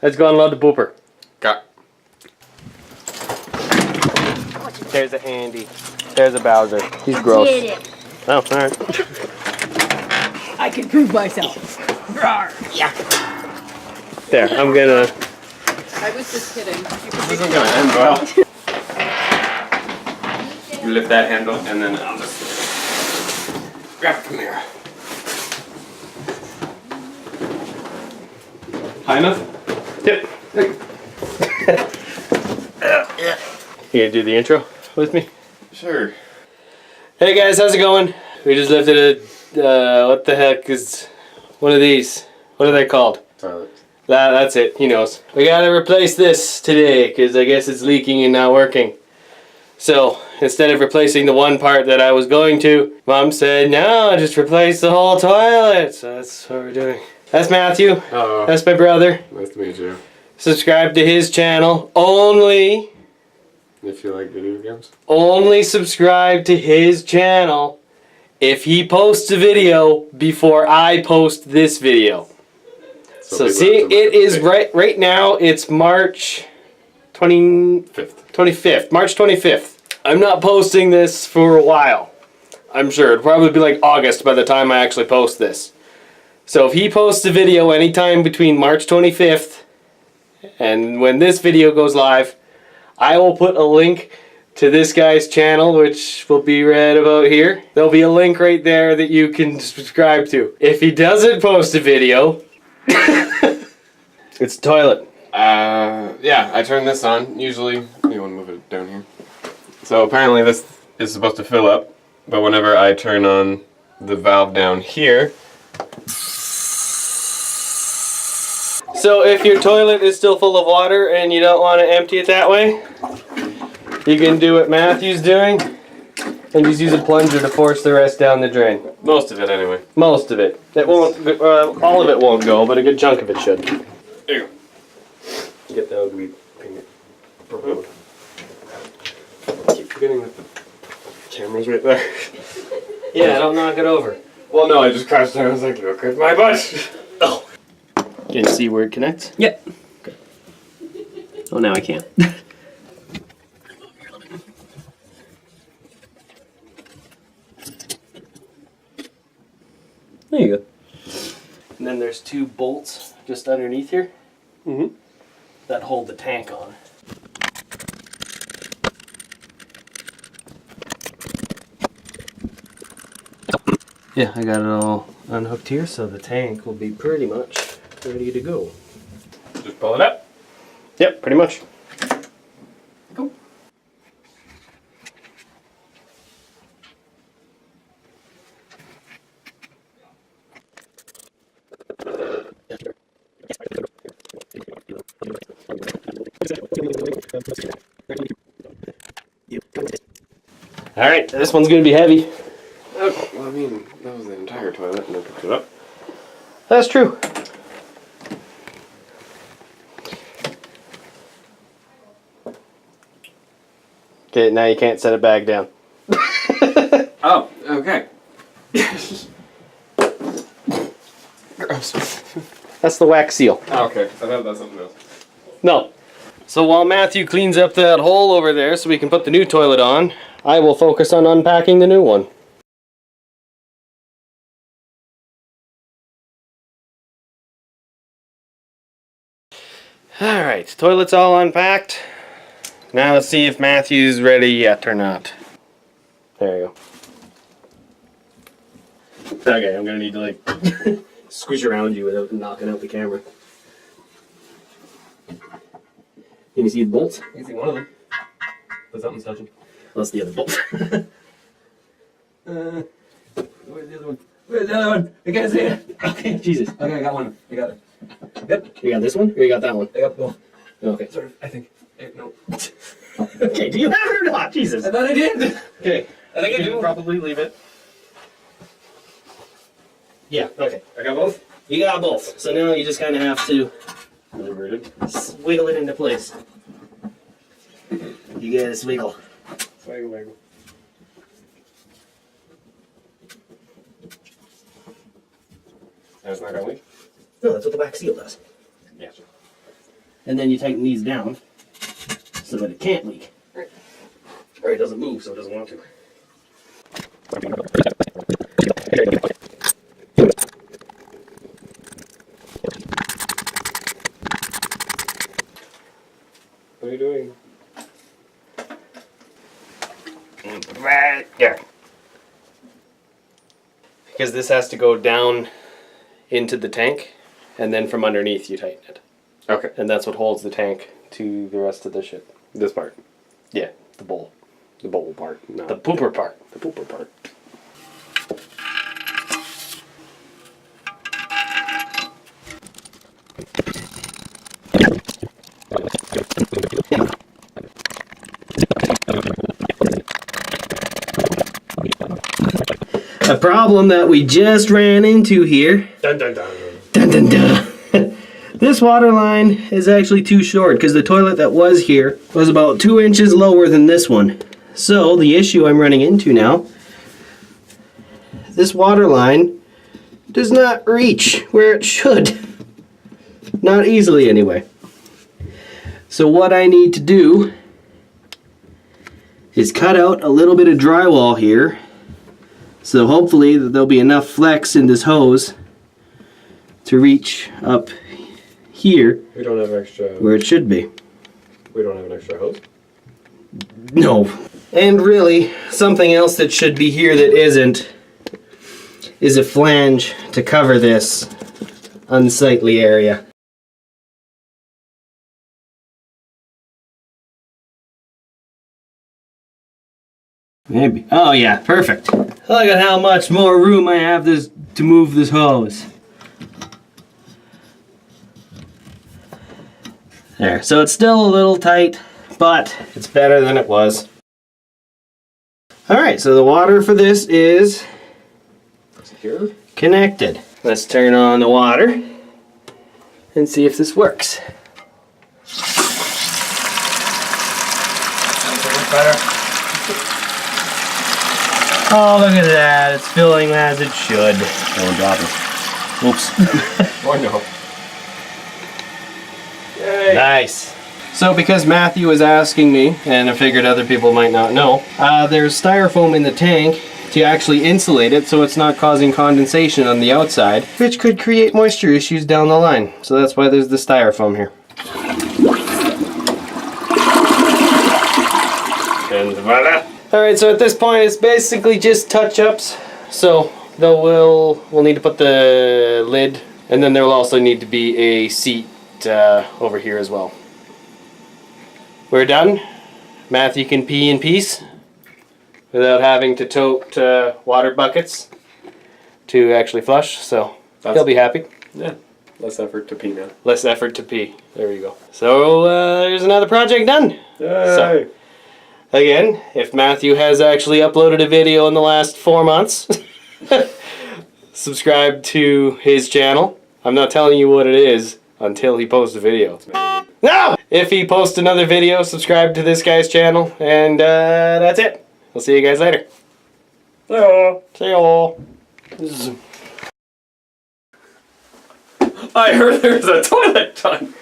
Let's go unload the pooper. Got. There's a Andy. There's a Bowser. He's gross. Did it. Oh, alright. I can prove myself. Rawr. Yeah. There, I'm gonna... I was just kidding. This isn't gonna end well. You lift that handle and then I'll just grab from here. High enough? Yep. You gonna do the intro with me? Sure. Hey guys, how's it going? We just lifted a, what the heck is one of these? What are they called? Toilet. That's it, he knows. We gotta replace this today because I guess it's leaking and not working. So, instead of replacing the one part that I was going to, Mom said, no, just replace the whole toilet. So that's what we're doing. That's Matthew. Hello. That's my brother. Nice to meet you. Subscribe to his channel. Only If you like video games. Only subscribe to his channel if he posts a video before I post this video. So see, it is right now, it's March 25th. March 25th. I'm not posting this for a while. I'm sure it'll probably be like August by the time I actually post this. So if he posts a video anytime between March 25th and when this video goes live, I will put a link to this guy's channel, which will be right about here. There'll be a link right there that you can subscribe to. If he doesn't post a video, it's a toilet. Yeah, I turn this on. Usually, you want to move it down here. So apparently this is supposed to fill up, but whenever I turn on the valve down here. So if your toilet is still full of water and you don't want to empty it that way, you can do what Matthew's doing and just use a plunger to force the rest down the drain. Most of it anyway. Most of it. It won't. All of it won't go, but a good chunk of it should. There you go. Get the ugly finger. Keep forgetting that the camera's right there. Yeah, don't knock it over. Well, no, I just crashed down. I was like, look at my butt. Oh. Can you see where it connects? Yep. Okay. Oh, now I can't. There you go. And then there's two bolts just underneath here that hold the tank on. Yeah, I got it all unhooked here, so the tank will be pretty much ready to go. Just pull it up. Yep, pretty much. Cool. Alright, this one's gonna be heavy. Okay, well, I mean, that was the entire toilet and I picked it up. That's true. Okay, now you can't set it back down. Oh, okay. Gross. That's the wax seal. Oh, okay, I thought that's something else. No. So while Matthew cleans up that hole over there so we can put the new toilet on, I will focus on unpacking the new one. Alright, toilet's all unpacked. Now let's see if Matthew's ready yet or not. There you go. Okay, I'm gonna need to like squish around you without knocking out the camera. Can you see the bolts? You can see one of them. But something's touching. That's the other bolt. Where's the other one? Where's the other one? I can't see it. Okay, Jesus. Okay, I got one. I got it. Yep. You got this one or you got that one? I got both. Okay. Sort of, I think. No. Okay, do you have it or not? Jesus. I thought I did. Okay. I think I do. Probably leave it. Yeah, okay. I got both? You got both. So now you just kind of have to Inverted. wiggle it into place. You gotta swiggle. Wiggle, wiggle. That's not gonna leak? No, that's what the wax seal does. Yeah, sure. and then you tighten these down so that it can't leak. Or it doesn't move, so it doesn't want to. What are you doing? Right there. Because this has to go down into the tank, and then from underneath you tighten it. Okay. And that's what holds the tank to the rest of the shit. This part. Yeah, the bowl. The bowl part. No. The pooper part. The pooper part. A problem that we just ran into here. Dun dun dun. Dun dun dun. This water line is actually too short because the toilet that was here was about 2 inches lower than this one. So the issue I'm running into now, this water line does not reach where it should. Not easily anyway. So what I need to do is cut out a little bit of drywall here. So hopefully there'll be enough flex in this hose to reach up here We don't have extra. where it should be. We don't have an extra hose. No. And really, something else that should be here that isn't is a flange to cover this unsightly area. Maybe. Oh yeah, perfect. Look at how much more room I have to move this hose. There. So it's still a little tight, but it's better than it was. Alright, so the water for this is Here? connected. Let's turn on the water and see if this works. Oh, look at that. It's filling as it should. Don't drop it. Oops. Or no. Yay! Nice. So because Matthew was asking me, and I figured other people might not know, there's styrofoam in the tank to actually insulate it so it's not causing condensation on the outside, which could create moisture issues down the line. So that's why there's the styrofoam here. And voila! Alright, so at this point it's basically just touch-ups. So we'll need to put the lid, and then there will also need to be a seat over here as well. We're done. Matthew can pee in peace without having to tote water buckets to actually flush, so he'll be happy. Yeah. Less effort to pee now. Less effort to pee. There you go. So there's another project done. Yay! So, again, if Matthew has actually uploaded a video in the last 4 months, subscribe to his channel. I'm not telling you what it is until he posts a video. No! If he posts another video, subscribe to this guy's channel, and that's it. We'll see you guys later. Hello. See y'all. I heard there's a toilet done.